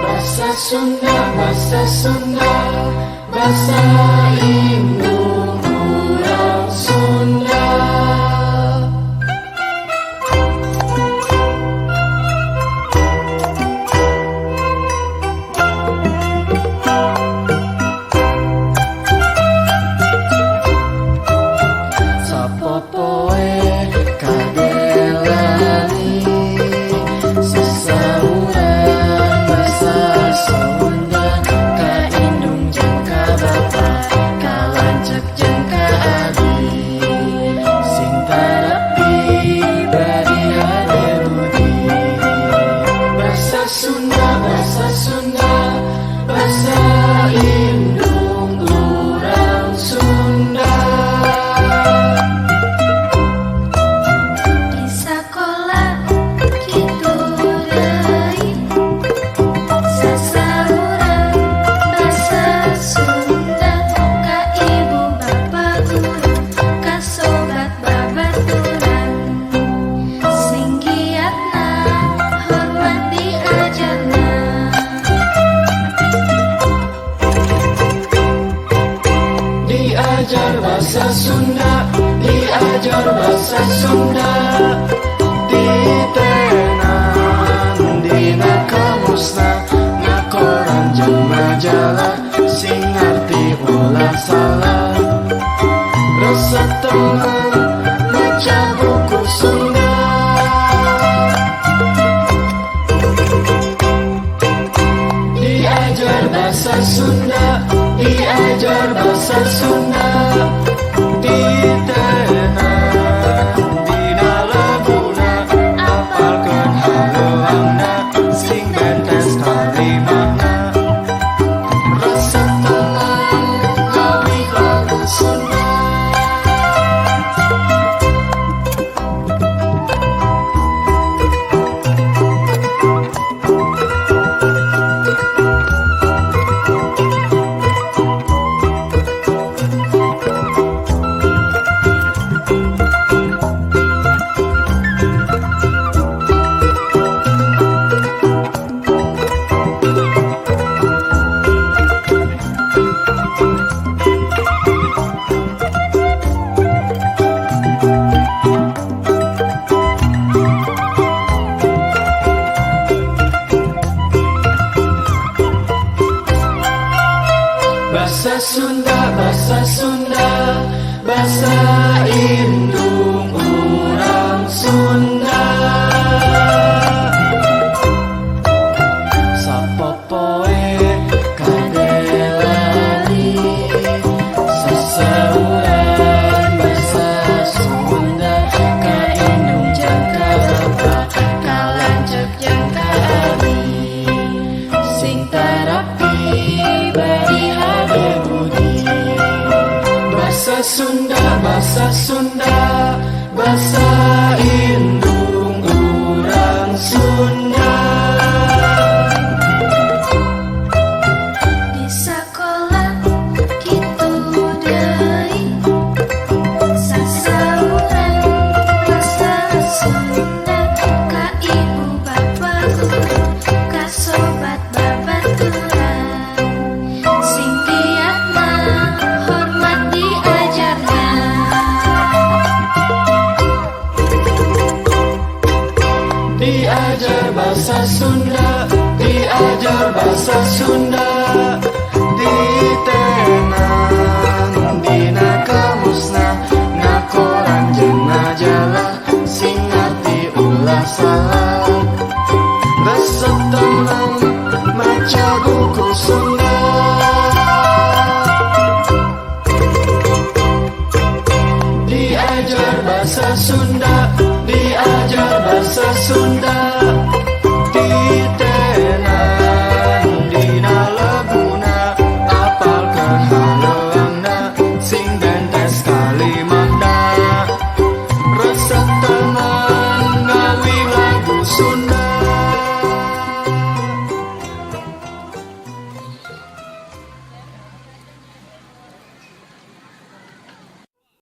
Bahasa Sunda, bahasa Sunda, bahasa indung urang Sunda. Sapopoe kadelani sasauran bahasa Sunda, kaindung jeung ka bapa, kalancek jeung ka adi, sing tarapi bari hade budi. Bahasa Sunda, bahasa Sunda, bahasa indung urang Sunda. Di sakola kitu deui sasahuran basa Sunda, ka ibu bapa guru, ka sobat babaturan, sing giatna hormat diajarna. Diajar bahasa Sunda, diajar bahasa Sunda, ditenang dina kamusna, na koran jeung majalah, sing ngarti ulah salah, resep tenang maca buku Sunda. Diajar bahasa Sunda, diajar bahasa Sunda, ditenang dina leguna, apalkeun haluangna, sing bentes kalimana, resep tenang leuwih lagu Sunda. Bahasa Sunda, bahasa Sunda, bahasa indung urang Sunda. Sapopoe kadelani sasauran bahasa Sunda, kaindung jeung ka bapa, kalancek jeung ka adi, sing tarapi bari hade budi. Bahasa Sunda, bahasa Sunda, bahasa indung urang Sunda. Di sakola kitu deui sasauran basa Sunda, ka ibu bapa guru, ka sobat babaturan, sing giatna hormat diajarna. Diajar bahasa Sunda, diajar bahasa Sunda, ditenang dina kamusna, na koran jeung majalah, sing ngarti ulah salah, resep tenang maca buku Sunda. Diajar bahasa Sunda, diajar bahasa Sunda,